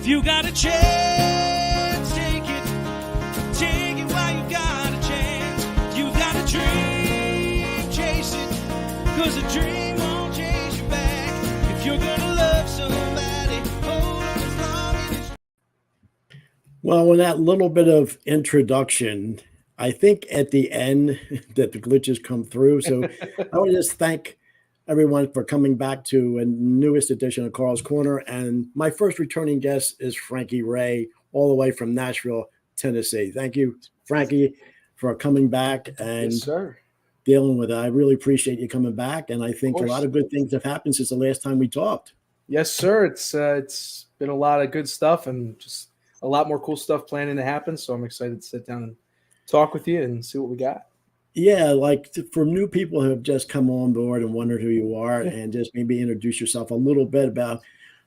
you got a chance, take it. Take it while you got a chance. You got a dream, chase it. 'Cause a dream won't chase you back. If you're gonna love somebody, hold on as long as it's... Well, with that little bit of introduction, I think at the end that the glitches come through. So I want to just thank everyone for coming back to a newest edition of Carl's Corner. And my first returning guest is Frankie Rae, all the way from Nashville, Tennessee. Thank you, Frankie, for coming back and Yes, sir. dealing with it. I really appreciate you coming back. And I think a lot of good things have happened since the last time we talked. Yes, sir. It's been a lot of good stuff and just a lot more cool stuff planning to happen. So I'm excited to sit down and talk with you and see what we got. Yeah, like for new people who have just come on board and wondered who you are, and just maybe introduce yourself a little bit about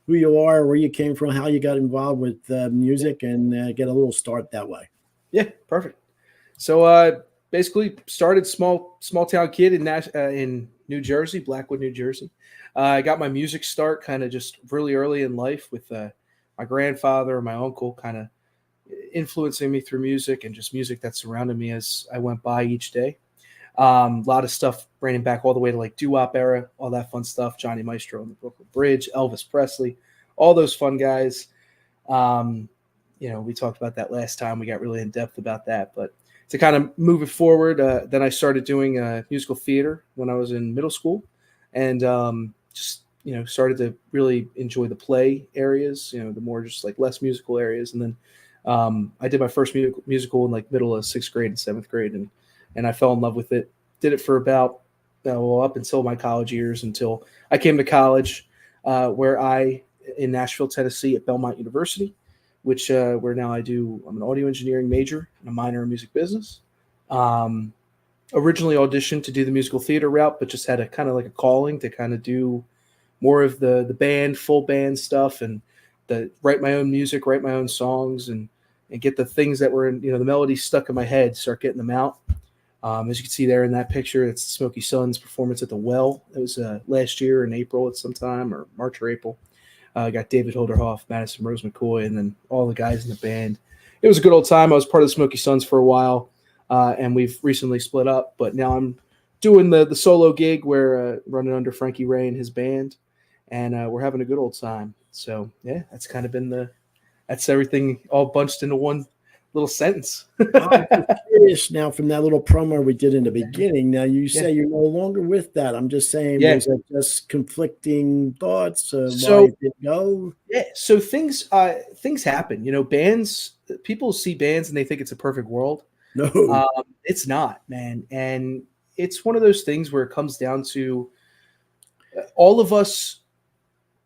who you are, where you came from, how you got involved with music, and get a little start that way. Yeah, perfect. So basically started small town kid in New Jersey, Blackwood, New Jersey. I got my music start kind of just really early in life with my grandfather and my uncle kind of influencing me through music and just music that surrounded me as I went by each day. A lot of stuff bringing back all the way to like doo-wop era, all that fun stuff. Johnny Maestro and the Brooklyn Bridge, Elvis Presley, all those fun guys. We talked about that last time. We got really in depth about that. But to kind of move it forward, then I started doing musical theater when I was in middle school, and started to really enjoy the play areas. The more just like less musical areas, and then I did my first musical in like middle of 6th grade and 7th grade, and I fell in love with it. Did it for about up until my college years, until I came to college, in Nashville, Tennessee, at Belmont University, which where now I'm an audio engineering major and a minor in music business. Originally auditioned to do the musical theater route, but just had a kind of like a calling to kind of do more of the band, full band stuff, and write my own music, write my own songs, and get the things that were in, the melodies stuck in my head, start getting them out. As you can see there in that picture, it's Smokey Sun's performance at the Well. It was last year in April at some time, or March or April. Got David Holderhoff, Madison Rose McCoy, and then all the guys in the band. It was a good old time. I was part of the Smokey Suns for a while, and we've recently split up. But now I'm doing the solo gig where running under Frankie Rae and his band, and we're having a good old time. So yeah, that's kind of been that's everything all bunched into one little sentence. I'm curious now from that little promo we did in the beginning. Now you say you're no longer with that. I'm just saying, was it just conflicting thoughts? Why it didn't go? Yeah. So things happen. Bands. People see bands and they think it's a perfect world. No, it's not, man. And it's one of those things where it comes down to all of us.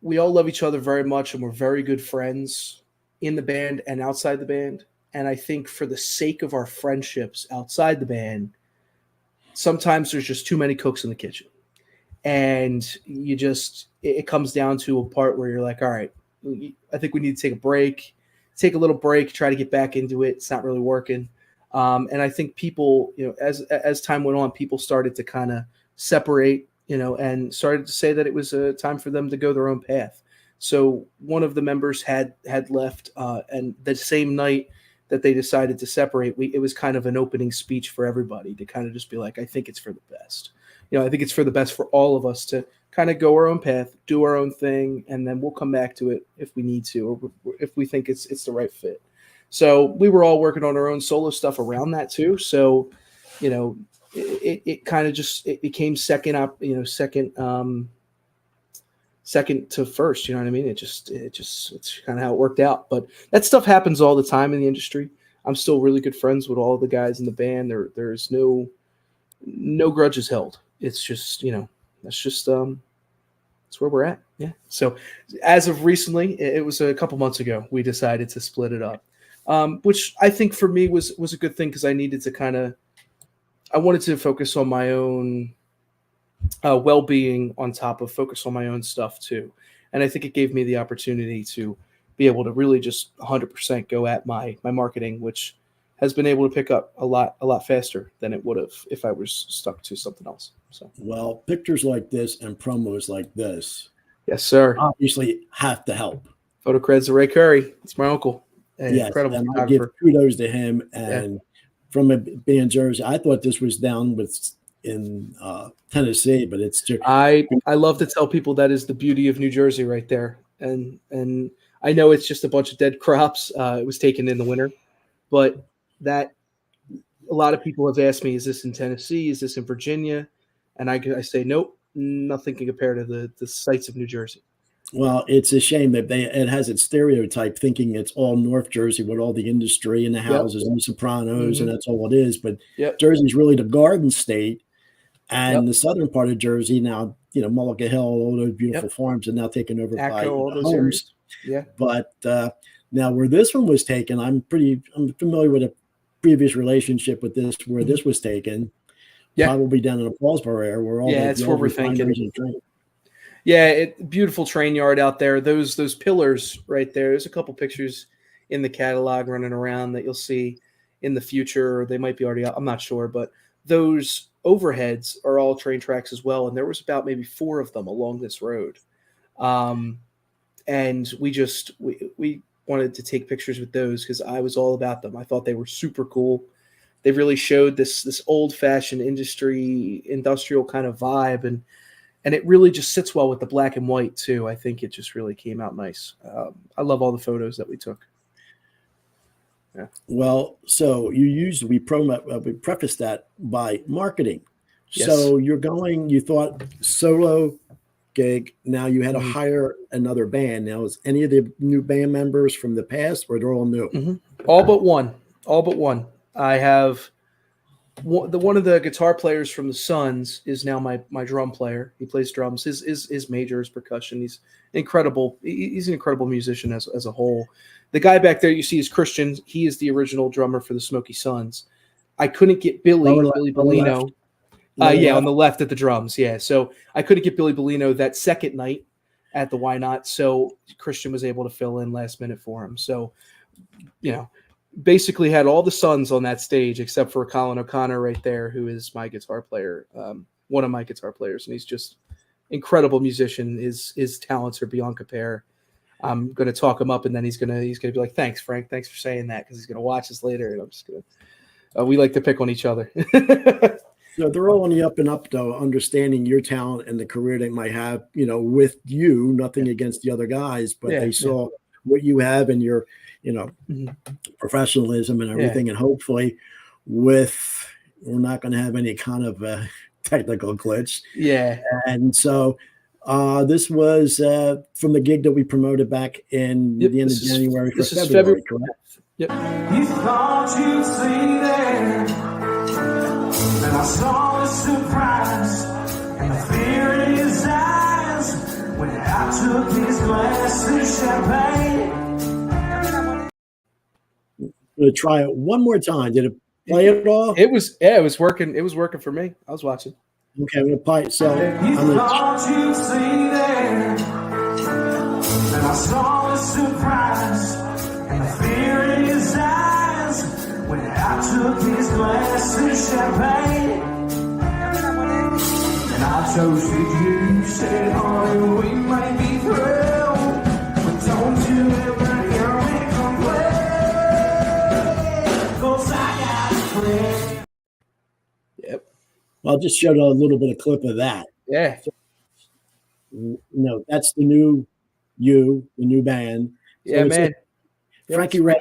We all love each other very much, and we're very good friends in the band and outside the band. And I think for the sake of our friendships outside the band, sometimes there's just too many cooks in the kitchen. And it comes down to a part where you're like, all right, I think we need to take a little break, try to get back into it. It's not really working. And I think people, as time went on, people started to kind of separate, and started to say that it was a time for them to go their own path. So one of the members had left, and the same night that they decided to separate, it was kind of an opening speech for everybody to kind of just be like, I think it's for the best. I think it's for the best for all of us to kind of go our own path, do our own thing, and then we'll come back to it if we need to, or if we think it's the right fit. So we were all working on our own solo stuff around that too. So, it kind of it became second to first, you know what I mean? It's kind of how it worked out. But that stuff happens all the time in the industry. I'm still really good friends with all the guys in the band. There's no grudges held. It's just, that's where we're at. Yeah. So as of recently, it was a couple months ago, we decided to split it up, which I think for me was a good thing, because I needed to I wanted to focus on my own well-being on top of focus on my own stuff too. And I think it gave me the opportunity to be able to really just 100% go at my marketing, which has been able to pick up a lot faster than it would have if I was stuck to something else. So, well, pictures like this and promos like this, yes, sir, obviously have to help. Photo creds to Ray Curry. It's my uncle. An Yes, incredible and I give photographer. kudos to him. And from it being Jersey, I thought this was down in Tennessee, but it's just I love to tell people that is the beauty of New Jersey right there. And I know it's just a bunch of dead crops. It was taken in the winter, but that a lot of people have asked me, is this in Tennessee? Is this in Virginia? And I say, nope, nothing can compare to the sights of New Jersey. Well, it's a shame that it has its stereotype thinking it's all North Jersey with all the industry and the houses and the Sopranos, and that's all it is. But Jersey's really the Garden State, and the southern part of Jersey now, Mulligan Hill, all those beautiful farms are now taken over by all those homes. areas. Yeah. But now where this one was taken, I'm familiar with a previous relationship with this where this was taken. Yeah. Probably down in the Paulsboro area where all that's where we're thinking. Yeah, beautiful train yard out there. Those pillars right there. There's a couple pictures in the catalog running around that you'll see in the future. Or they might be already out. I'm not sure, but those overheads are all train tracks as well. And there was about maybe 4 of them along this road. And we wanted to take pictures with those because I was all about them. I thought they were super cool. They really showed this old-fashioned industrial kind of vibe, and it really just sits well with the black and white too. I think it just really came out nice. I love all the photos that we took. Yeah. Well, so we prefaced that by marketing. Yes. So you thought solo gig. Now you had to hire another band. Now, is any of the new band members from the past, or they're all new? All but one. I have one of the guitar players from the Suns is now my drum player. He plays drums. His major is percussion. He's incredible. He's an incredible musician as a whole. The guy back there you see is Christian. He is the original drummer for the Smoky Suns. I couldn't get Billy Bellino. On the left at the drums. Yeah. So I couldn't get Billy Bellino that second night at the Why Not. So Christian was able to fill in last minute for him. So, basically had all the Suns on that stage except for Colin O'Connor right there, who is my guitar player, one of my guitar players. And he's just incredible musician. His talents are beyond compare. I'm going to talk him up, and then he's going to be like, thanks, Frank. Thanks for saying that. Cause he's going to watch us later. And I'm just going to, we like to pick on each other. So they're all on the up and up, though, understanding your talent and the career they might have, with you. Nothing against the other guys, but they saw what you have and your, professionalism and everything. And hopefully we're not going to have any kind of technical glitch. Yeah. And so this was from the gig that we promoted back in the end of January. This is February, correct? Yep. You thought you'd see there, and I saw a surprise and the fear in his eyes when I took his glass of champagne. I'm going to try it one more time. Did it play it all? It was working. It was working for me. I was watching. Okay, I'm going to play it. So thought you'd see there, and I saw a surprise and the fear in his eyes when I took his glass of champagne. And I toasted you, said, honey, we may be through, but don't you ever hear me complain, 'cause I got a friend. Yep. Well, I just showed a little bit of clip of that. Yeah. So, that's the new the new band. So yeah, man. Frankie Rae.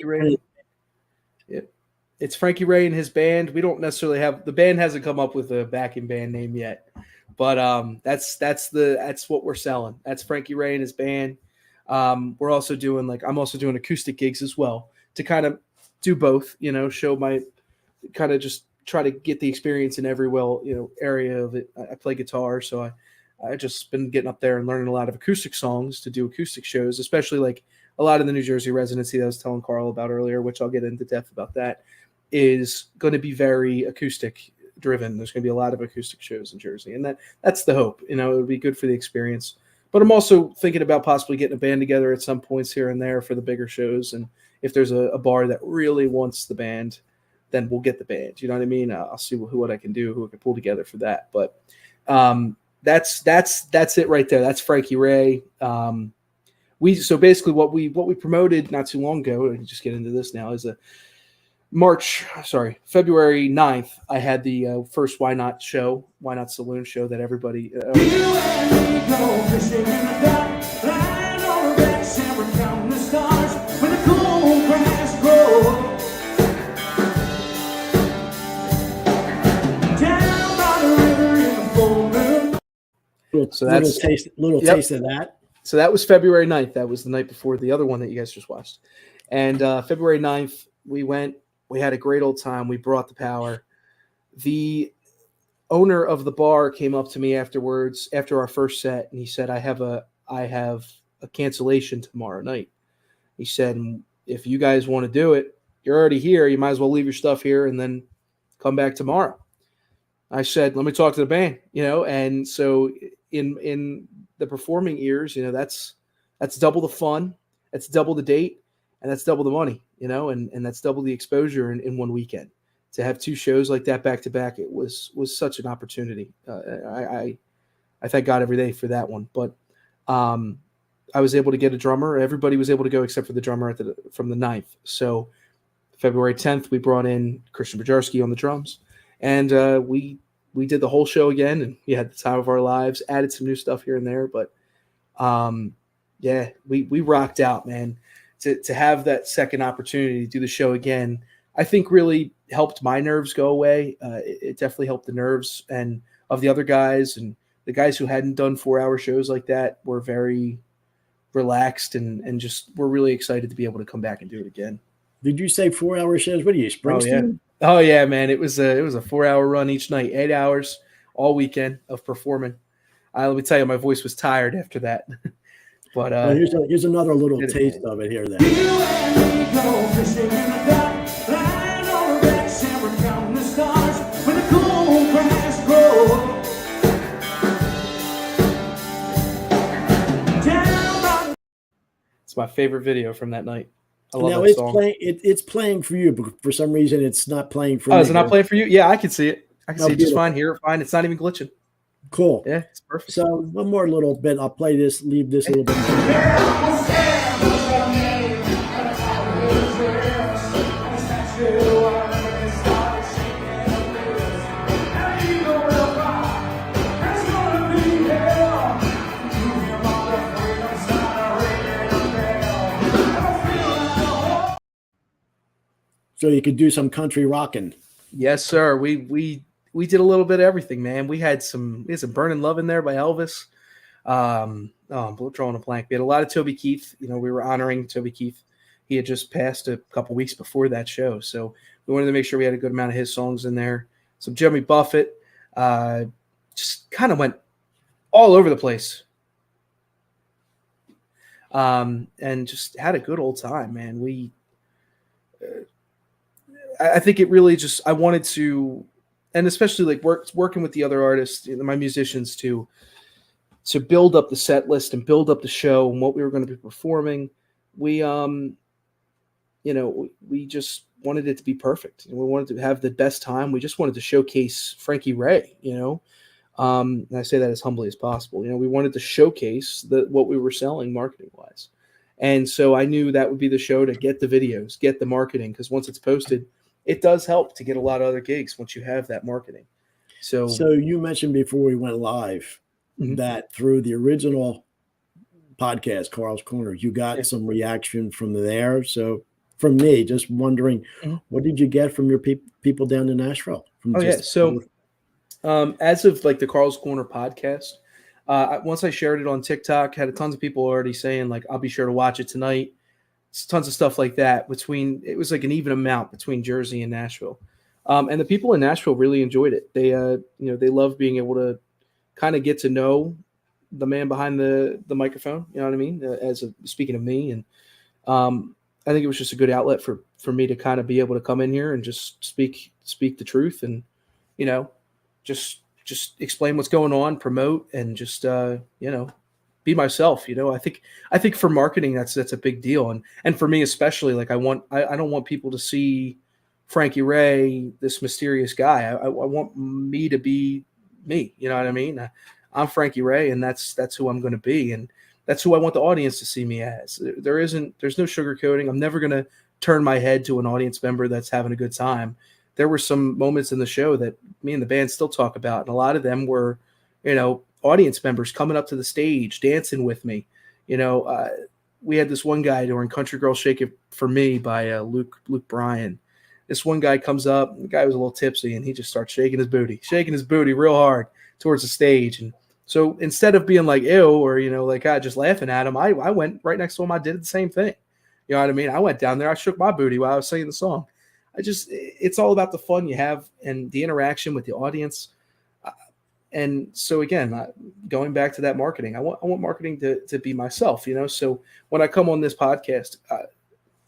Yep. It's Frankie Rae and his band. We don't necessarily the band hasn't come up with a backing band name yet, but that's what we're selling. That's Frankie Rae and his band. We're also doing I'm also doing acoustic gigs as well to kind of do both. Show my kind of just try to get the experience in every area of it. I play guitar, so I just been getting up there and learning a lot of acoustic songs to do acoustic shows, especially a lot of the New Jersey residency that I was telling Carl about earlier, which I'll get into depth about that, is going to be very acoustic driven. There's going to be a lot of acoustic shows in Jersey, and that's the hope. It would be good for the experience. But I'm also thinking about possibly getting a band together at some points here and there for the bigger shows. And if there's a bar that really wants the band, then we'll get the band. You know what I mean? I'll see what I can do, who I can pull together for that. But that's it right there. That's Frankie Rae. So basically what we promoted not too long ago, and just get into this now, is February 9th, I had the first Why Not Saloon show that everybody. Little taste of that. So that was February 9th. That was the night before the other one that you guys just watched. And February 9th, we had a great old time. We brought the power. The owner of the bar came up to me afterwards, after our first set, and he said, I have a cancellation tomorrow night. He said, if you guys want to do it, you're already here. You might as well leave your stuff here and then come back tomorrow. I said, let me talk to the band, and so in the performing ears, that's double the fun, that's double the date, and that's double the money, and that's double the exposure in one weekend. To have two shows like that back to back, it was such an opportunity. I thank God every day for that one. But I was able to get a drummer. Everybody was able to go except for the drummer from the 9th. So February 10th, we brought in Christian Bajarski on the drums. And we did the whole show again, and we had the time of our lives, added some new stuff here and there. But, we rocked out, man. To have that second opportunity to do the show again, I think really helped my nerves go away. It definitely helped the nerves and of the other guys. And the guys who hadn't done 4-hour shows like that were very relaxed and just were really excited to be able to come back and do it again. Did you say 4-hour shows? What are you, Springsteen? Oh yeah, man. It was a 4-hour run each night, 8 hours all weekend of performing. Let me tell you, my voice was tired after that. But here's another little taste of it here then. It's my favorite video from that night. I love now that song. It's playing for you, but for some reason it's not playing for me. Oh, is it not playing for you? Yeah, I can see it. I can see it just beautiful. fine, hear it fine. It's not even glitching. Cool. Yeah, it's perfect. So one more little bit. I'll play this, leave this a little bit. So you could do some country rocking. Yes, sir. We did a little bit of everything, man. We had some Burning Love in there by Elvis. I'm drawing a blank. We had a lot of Toby Keith. We were honoring Toby Keith. He had just passed a couple weeks before that show. So we wanted to make sure we had a good amount of his songs in there. Some Jimmy Buffett. Just kind of went all over the place. And just had a good old time, man. I think it really just, I wanted to, and especially like working with the other artists, my musicians, to build up the set list and build up the show and what we were going to be performing. We just wanted it to be perfect. We wanted to have the best time. We just wanted to showcase Frankie Rae, and I say that as humbly as possible. We wanted to showcase what we were selling marketing wise. And so I knew that would be the show to get the videos, get the marketing, because once it's posted, it does help to get a lot of other gigs once you have that marketing. So you mentioned before we went live that through the original podcast, Carl's Corner, you got some reaction from there. So from me, just wondering, what did you get from your people down in Nashville? So as of like the Carl's Corner podcast, once I shared it on TikTok, had tons of people already saying like, I'll be sure to watch it tonight. Tons of stuff like that. It was like an even amount between Jersey and Nashville. And the people in Nashville really enjoyed it. They, they love being able to kind of get to know the man behind the microphone. You know what I mean? Speaking of me. And I think it was just a good outlet for me to kind of be able to come in here and just speak the truth and, just explain what's going on, promote, and just, be myself. I think for marketing, that's a big deal. And for me, especially, like I don't want people to see Frankie Rae, this mysterious guy. I want me to be me. You know what I mean? I'm Frankie Rae, and that's who I'm going to be. And That's who I want the audience to see me as. There's no sugarcoating. I'm never going to turn my head to an audience member that's having a good time. There were some moments in the show that me and the band still talk about, and a lot of them were, audience members coming up to the stage, dancing with me. We had this one guy during Country Girl Shake It For Me by Luke Bryan. This one guy comes up, the guy was a little tipsy, and he just starts shaking his booty real hard towards the stage. And so instead of being like, ew, or, just laughing at him, I went right next to him. I did the same thing. You know what I mean? I went down there. I shook my booty while I was singing the song. It's all about the fun you have and the interaction with the audience. And so again, going back to that marketing, I want marketing to be myself, So when I come on this podcast,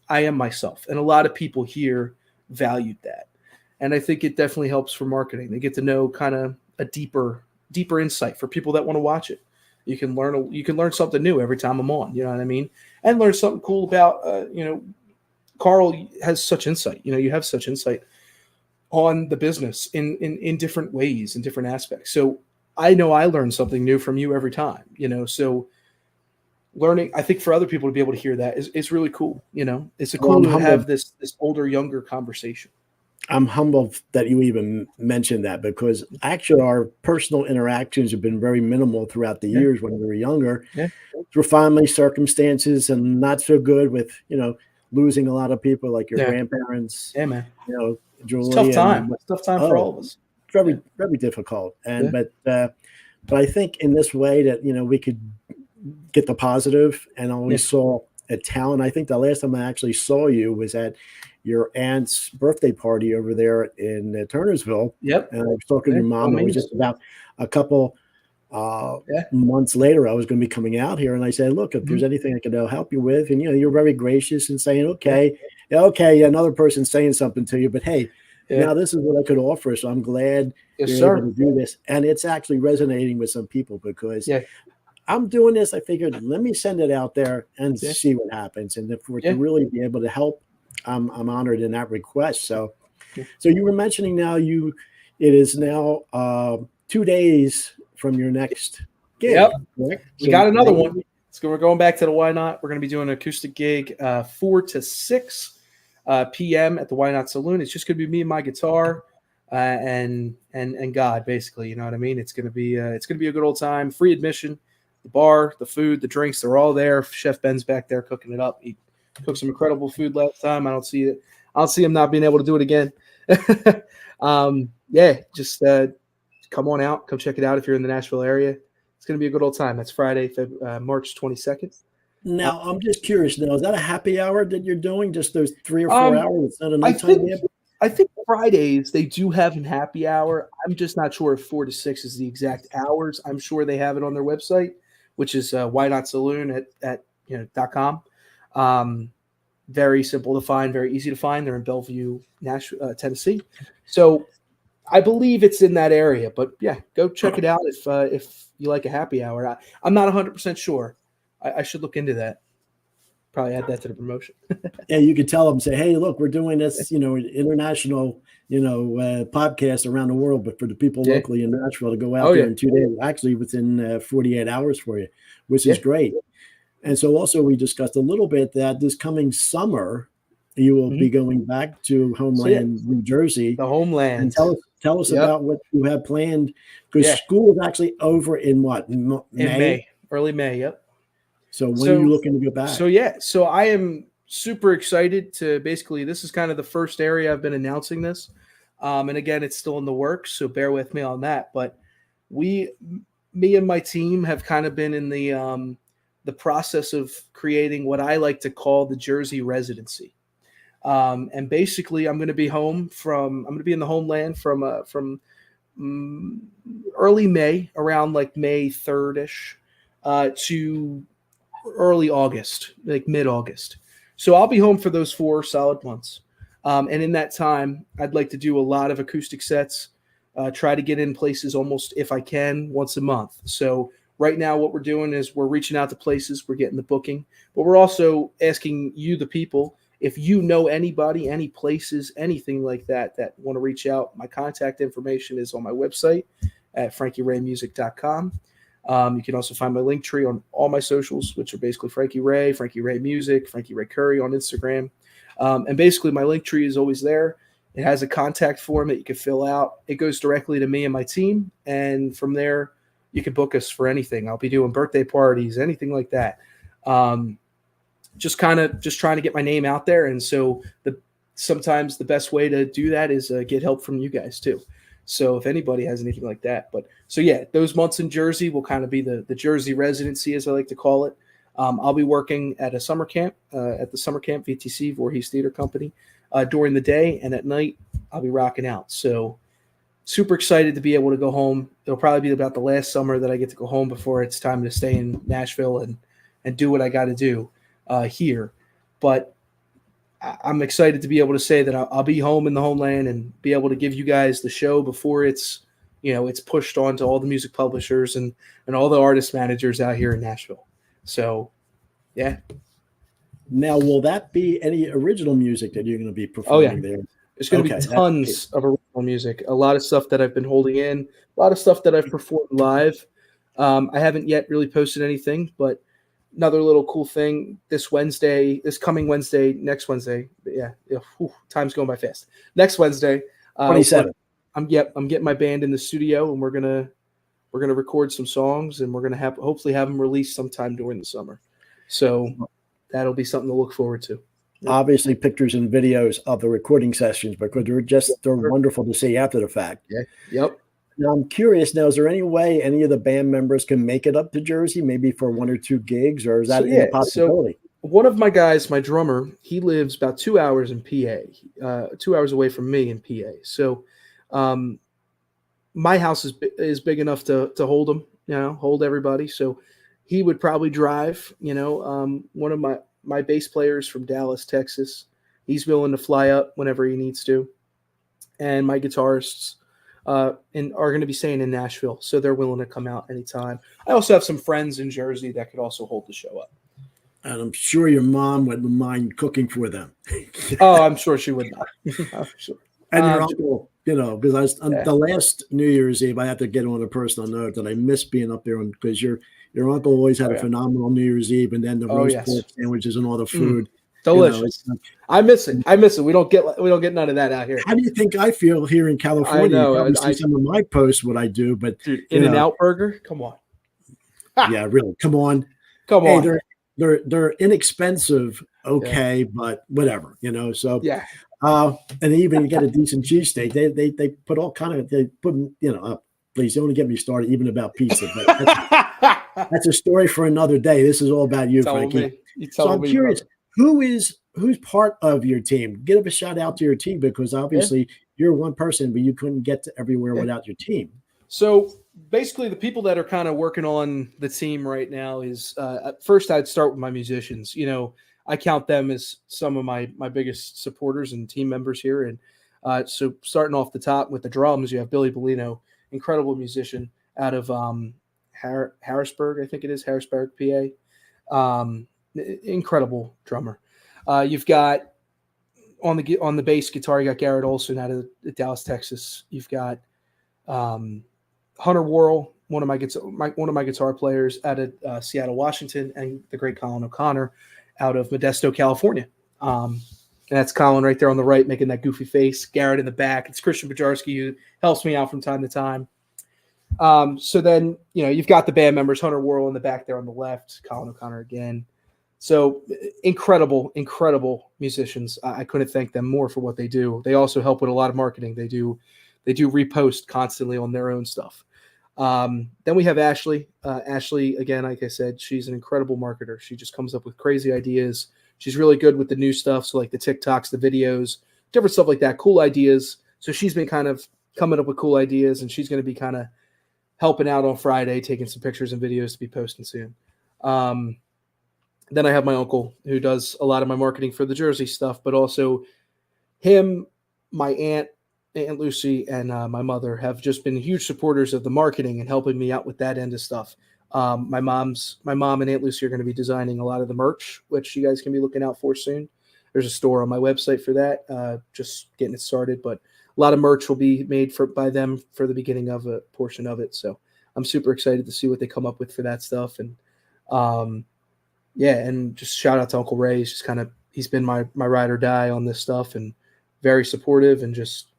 I am myself. And a lot of people here valued that. And I think it definitely helps for marketing. They get to know kind of a deeper insight for people that want to watch it. You can learn something new every time I'm on, you know what I mean? And learn something cool about, Carl has such insight. You have such insight on the business in different ways, in different aspects. So I know I learn something new from you every time, so learning, I think for other people to be able to hear that is really cool. It's cool to have this older, younger conversation. I'm humbled that you even mentioned that, because actually our personal interactions have been very minimal throughout the years when we were younger, through family circumstances and not so good with, losing a lot of people like your grandparents. Yeah, man. Julie. It's tough time. It's tough time for all of us. Very, very difficult. And but I think in this way that we could get the positive, and always saw a talent. I think the last time I actually saw you was at your aunt's birthday party over there in Turnersville. Yep. And I was talking to your mom. It was just about a couple months later, I was going to be coming out here, and I said, "Look, if there's anything I can help you with," and you're very gracious and saying, "Okay, another person saying something to you, but hey, now this is what I could offer." So I'm glad you're able to do this, and it's actually resonating with some people, because I'm doing this. I figured, let me send it out there and see what happens, and if we're to really be able to help, I'm honored in that request. So you were mentioning now it is now 2 days from your next gig. Yep. We got another one. So we're going back to the Why Not. We're going to be doing an acoustic gig 4 to 6 p.m. at the Why Not Saloon. It's just going to be me and my guitar and God, basically. You know what I mean? It's going to be a good old time. Free admission. The bar, the food, the drinks, they're all there. Chef Ben's back there cooking it up. He cooked some incredible food last time. I don't see him not being able to do it again. Just come on out. Come check it out if you're in the Nashville area. It's going to be a good old time. That's Friday, March 22nd. Now, I'm just curious. Now, is that a happy hour that you're doing? Just those 3 or 4 hours? It's not a nighttime game? I think Fridays they do have a happy hour. I'm just not sure if 4 to 6 is the exact hours. I'm sure they have it on their website, which is Why Not Saloon at .com. Very simple to find, very easy to find. They're in Bellevue, Nashville, Tennessee. So I believe it's in that area, but go check it out if you like a happy hour. I'm not 100% sure. I should look into that. Probably add that to the promotion. You could tell them, say, "Hey, look, we're doing this, international, podcast around the world, but for the people locally in Nashville to go out there in 2 days, actually within 48 hours for you, which is great." And so also we discussed a little bit that this coming summer, you will be going back to homeland, New Jersey. The homeland. And tell us about what you have planned, because school is actually over in what? May? Early May, yep. So when are you looking to go back? So I am super excited to basically, this is kind of the first area I've been announcing this. And again, it's still in the works, so bear with me on that. But me and my team have kind of been in the process of creating what I like to call the Jersey residency. And basically I'm going to be in the homeland from early May, around like May 3rd-ish, to early August, like mid-August. So I'll be home for those 4 solid months. And in that time, I'd like to do a lot of acoustic sets, try to get in places almost, if I can, once a month. So right now what we're doing is we're reaching out to places, we're getting the booking, but we're also asking you, the people, if you know anybody, any places, anything like that want to reach out. My contact information is on my website at frankieraemusic.com. You can also find my link tree on all my socials, which are basically Frankie Rae Music, Frankie Rae Curry on Instagram. And basically my link tree is always there. It has a contact form that you can fill out. It goes directly to me and my team. And from there, you can book us for anything. I'll be doing birthday parties, anything like that. Just trying to get my name out there. And so sometimes the best way to do that is get help from you guys too. So if anybody has anything like that, so yeah, those months in Jersey will kind of be the Jersey residency, as I like to call it. I'll be working at a summer camp, at the summer camp VTC, Voorhees Theater Company, during the day, and at night I'll be rocking out. So super excited to be able to go home. It'll probably be about the last summer that I get to go home before it's time to stay in Nashville and do what I got to do here. But I'm excited to be able to say that I'll be home in the homeland and be able to give you guys the show before it's pushed on to all the music publishers and all the artist managers out here in Nashville. So, yeah. Now, will that be any original music that you're going to be performing there? There's going to be tons of original music, a lot of stuff that I've been holding in, a lot of stuff that I've performed live. I haven't yet really posted anything, but another little cool thing this coming Wednesday, next Wednesday. Time's going by fast. Next Wednesday, 27. I'm getting my band in the studio, and we're gonna record some songs, and we're gonna hopefully have them released sometime during the summer. So that'll be something to look forward to. Obviously, pictures and videos of the recording sessions, because they're wonderful to see after the fact. Yeah. Yep. Now, I'm curious. Now, is there any way any of the band members can make it up to Jersey, maybe for 1 or 2 gigs, or is that a possibility? So one of my guys, my drummer, he lives about 2 hours in PA, 2 hours away from me in PA. So, my house is big enough to hold him, hold everybody. So he would probably drive. One of my bass players from Dallas, Texas, he's willing to fly up whenever he needs to, and my guitarists. And are going to be staying in Nashville, so they're willing to come out anytime. I also have some friends in Jersey that could also hold the show up. And I'm sure your mom wouldn't mind cooking for them. Oh, I'm sure she would not. I'm sure. And your uncle, because the last New Year's Eve, I have to get on a personal note that I miss being up there, because your uncle always had a phenomenal New Year's Eve, and then the roast pork sandwiches and all the food. Delicious. I miss it. We don't get none of that out here. How do you think I feel here in California? I know. You see some of my posts, what I do, but dude, In-N-Out Burger, come on. Yeah, really, come on. They're inexpensive, but whatever, So yeah. And even you get a decent cheesesteak. They put all kind of please don't get me started even about pizza. But that's a story for another day. This is all about you, Frankie. So I'm curious. Who's part of your team? Give a shout out to your team, because obviously you're one person, but you couldn't get to everywhere without your team. So basically, the people that are kind of working on the team right now is at first I'd start with my musicians. I count them as some of my biggest supporters and team members here. And so starting off the top with the drums, you have Billy Bellino, incredible musician out of Harrisburg, I think it is, Harrisburg, PA. Incredible drummer. You've got on the bass guitar, you got Garrett Olson out of Dallas, Texas. You've got Hunter Worrell, one of my guitar players out of Seattle, Washington, and the great Colin O'Connor out of Modesto, California. And that's Colin right there on the right, making that goofy face. Garrett in the back. It's Christian Bajarski, who helps me out from time to time. So then, you've got the band members, Hunter Worrell in the back there on the left, Colin O'Connor again. So incredible musicians. I couldn't thank them more for what they do. They also help with a lot of marketing. They do repost constantly on their own stuff. Then we have Ashley. Ashley, again, like I said, she's an incredible marketer. She just comes up with crazy ideas. She's really good with the new stuff. So like the TikToks, the videos, different stuff like that, cool ideas. So she's been kind of coming up with cool ideas, and she's going to be kind of helping out on Friday, taking some pictures and videos to be posting soon. Then I have my uncle, who does a lot of my marketing for the Jersey stuff, but also him, my Aunt Lucy, and my mother have just been huge supporters of the marketing and helping me out with that end of stuff. My mom and Aunt Lucy are going to be designing a lot of the merch, which you guys can be looking out for soon. There's a store on my website for that, just getting it started, but a lot of merch will be made by them for the beginning of a portion of it. So I'm super excited to see what they come up with for that stuff. And and just shout out to Uncle Ray. He's just he's been my ride or die on this stuff, and very supportive, and just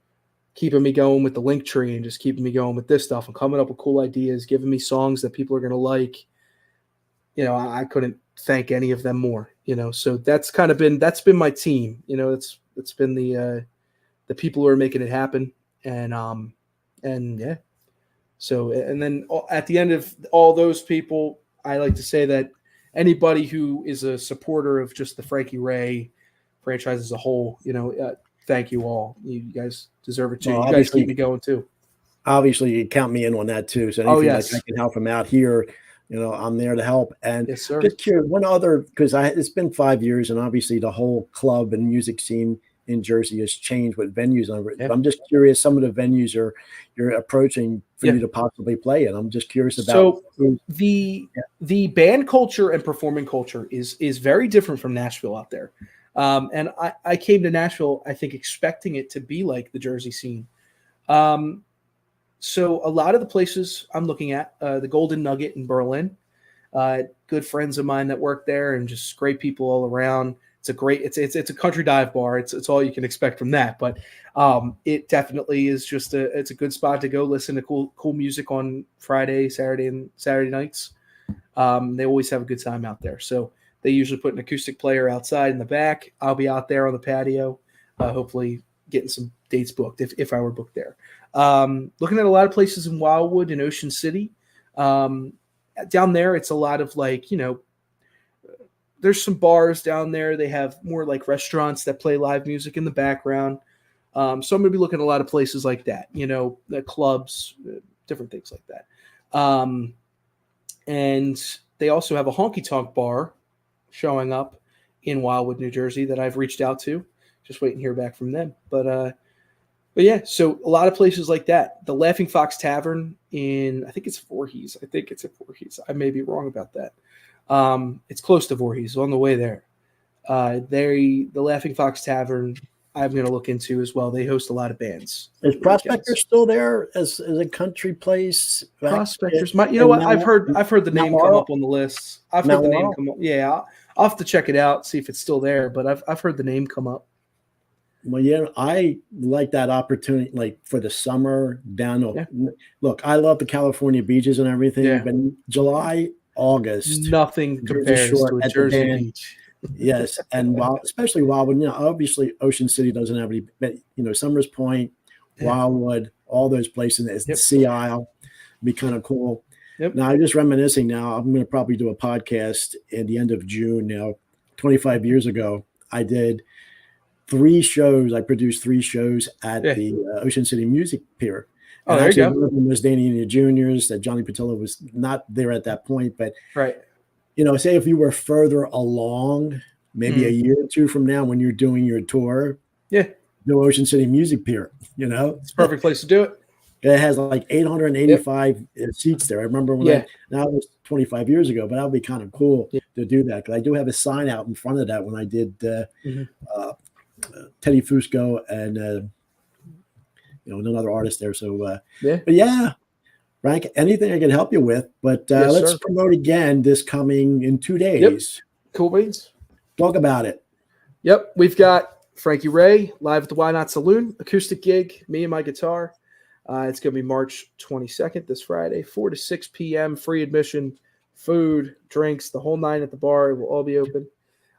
keeping me going with the link tree, and just keeping me going with this stuff, and coming up with cool ideas, giving me songs that people are going to like. I couldn't thank any of them more, so that's been my team. It's been the people who are making it happen. And yeah. So, and then at the end of all those people, I like to say that anybody who is a supporter of just the Frankie Rae franchise as a whole, thank you all. You guys deserve it too. Well, you guys keep me going too. Obviously, you count me in on that too. So anything yes. like I can help him out here, I'm there to help. And yes, sir. Just curious, one other, because it's been 5 years, and obviously the whole club and music scene in Jersey has changed with venues. Yep. I'm just curious, some of the venues you're approaching for you to possibly play in. I'm just curious about. So the band culture and performing culture is very different from Nashville out there. And I came to Nashville, I think, expecting it to be like the Jersey scene. So a lot of the places I'm looking at, the Golden Nugget in Berlin, good friends of mine that work there, and just great people all around. It's a country dive bar. It's all you can expect from that, but it definitely is just it's a good spot to go listen to cool music on Friday, Saturday nights. They always have a good time out there. So they usually put an acoustic player outside in the back. I'll be out there on the patio, hopefully getting some dates booked if I were booked there. Looking at a lot of places in Wildwood and Ocean City. Down there, it's a lot of there's some bars down there. They have more like restaurants that play live music in the background. So I'm going to be looking at a lot of places like that, the clubs, different things like that. And they also have a honky tonk bar showing up in Wildwood, New Jersey that I've reached out to. Just waiting to hear back from them. But yeah, so a lot of places like that. The Laughing Fox Tavern I think it's Voorhees. I think it's at Voorhees. I may be wrong about that. It's close to Voorhees, on the way there. The Laughing Fox Tavern, I'm going to look into as well. They host a lot of bands. Is Prospector still there as a country place? Prospectors, what? I've heard the name come up on the list. I've heard the name come up. Yeah, I'll have to check it out, see if it's still there. But I've heard the name come up. Well, yeah, I like that opportunity, like for the summer down. Yeah. Look, I love the California beaches and everything, but July, August, nothing compares to a Jersey beach. Yes, and especially Wildwood, obviously Ocean City doesn't have any, but Summers Point, Wildwood, all those places, the Sea Isle, be kind of cool. Yep. Now I'm just reminiscing. Now I'm going to probably do a podcast at the end of June. Now, 25 years ago, I did 3 shows. I produced 3 shows at the Ocean City Music Pier. Oh, there you go. One of them was Danny and the Juniors. That Johnny Patillo was not there at that point, but say if you were further along, maybe a year or 2 from now, when you're doing your tour, do Ocean City Music Pier. It's a perfect place to do it. It has like 885 seats there. I remember when now it was 25 years ago, but that would be kind of cool to do that, because I do have a sign out in front of that when I did Teddy Fusco and another artist there. So but Frank, anything I can help you with, but let's promote again this coming in 2 days. Cool beans. Talk about it. Yep, we've got Frankie Rae live at the Why Not Saloon, acoustic gig, me and my guitar. It's going to be March 22nd, this Friday, 4 to 6 p.m., free admission, food, drinks, the whole night at the bar. It will all be open.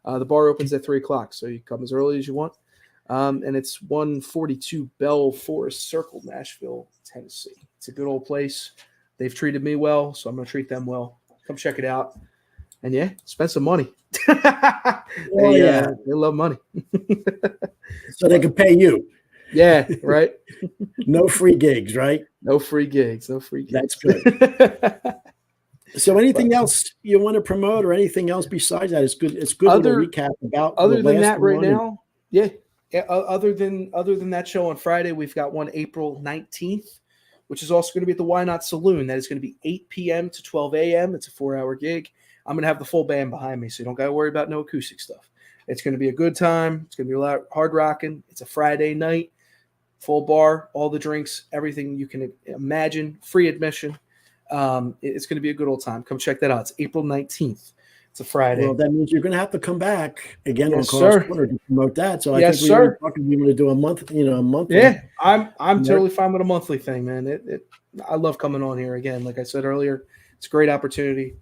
The bar opens at 3 o'clock, so you come as early as you want. And it's 142 Bell Forest Circle, Nashville, Tennessee. It's a good old place. They've treated me well, so I'm going to treat them well. Come check it out. And spend some money. They love money. So they can pay you. Yeah, right. No free gigs, right? No free gigs. That's good. So anything else you want to promote, or anything else besides that? It's good. It's good to recap about. Other than that, right now, other than that show on Friday, we've got one April 19th, which is also going to be at the Why Not Saloon. That is going to be 8 p.m. to 12 a.m. It's a 4-hour gig. I'm going to have the full band behind me, so you don't got to worry about no acoustic stuff. It's going to be a good time. It's going to be a lot hard rocking. It's a Friday night, full bar, all the drinks, everything you can imagine, free admission. It's going to be a good old time. Come check that out. It's April 19th. It's a Friday. Well, that means you're going to have to come back again Yes, on Carl's sir. Corner to promote that. So I Yes, think we were sir. talking we want to do a month, a month. Yeah, I'm Yeah. totally fine with a monthly thing, man. I love coming on here again. Like I said earlier, it's a great opportunity,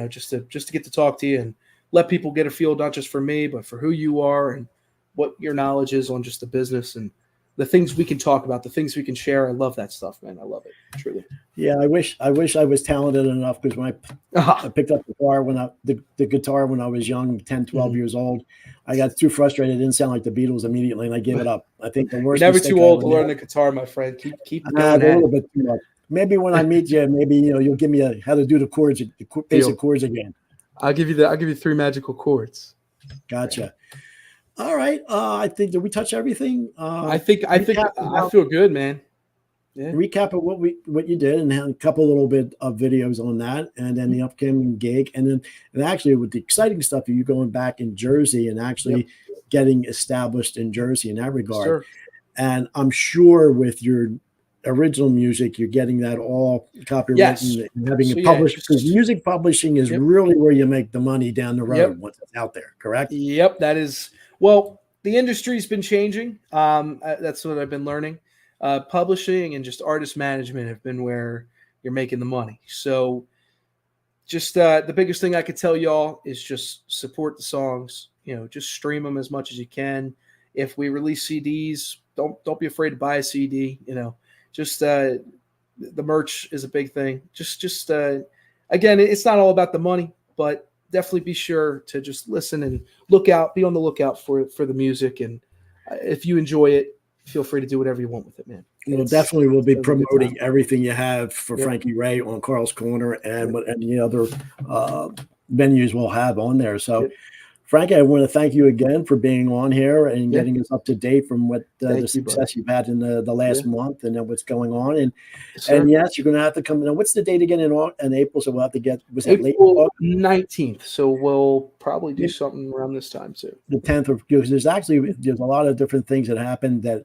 just to get to talk to you and let people get a feel not just for me, but for who you are and what your knowledge is on just the business and the things we can talk about, the things we can share. I love that stuff, man. I love it, truly. Yeah, I wish I was talented enough, because when I picked up the guitar when I was young, 10, 12 years old, I got too frustrated. It didn't sound like the Beatles immediately, and I gave it up. I think the worst. You're never mistake too I old to ever learn made- the guitar, my friend. Keep a going. little bit too much. Maybe when I meet you, maybe you'll give me how to do the chords, basic chords again. I'll give you 3 magical chords. Gotcha. All right. I think, did we touch everything? I think I feel good, man. Yeah. Recap of what you did, and a couple little bit of videos on that, and then the upcoming gig, and actually with the exciting stuff of you going back in Jersey and actually getting established in Jersey in that regard. Sure. And I'm sure with your original music, you're getting that all copywritten and having it published, because music publishing is really where you make the money down the road once it's out there. Correct? Yep. That is, well, the industry's been changing. That's what I've been learning. Publishing and just artist management have been where you're making the money. So just the biggest thing I could tell y'all is just support the songs, just stream them as much as you can. If we release CDs, don't be afraid to buy a CD, just the merch is a big thing. Just again, it's not all about the money, but definitely be sure to just listen and be on the lookout for the music. And if you enjoy it, feel free to do whatever you want with it, man. Well, definitely we'll be promoting everything you have for Frankie Rae on Carl's Corner and what any other venues we'll have on there. So, Frankie, I want to thank you again for being on here and getting us up to date from what the success you've had in the last month, and then what's going on. And yes, you're going to have to come. Now, what's the date again in April? So we'll have to get, was that late? April 19th. So we'll probably do something around this time too. The 10th of, because there's a lot of different things that happened that,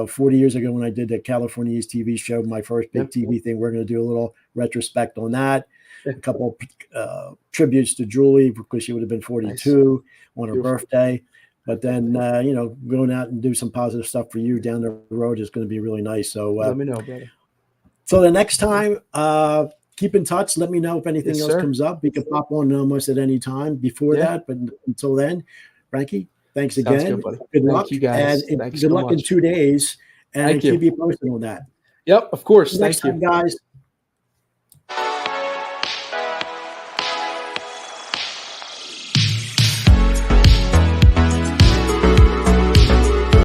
40 years ago when I did the California East TV show, my first big TV thing, we're going to do a little retrospect on that. A couple tributes to Julie, because she would have been 42 on her birthday. But then, going out and do some positive stuff for you down the road is going to be really nice. So let me know, brother. So the next time, keep in touch. Let me know if anything else comes up. We can pop on almost at any time before that. But until then, Frankie, thanks again. Good luck, you guys. And good luck in 2 days. And keep you posted on that. Yep, of course. Next time, guys.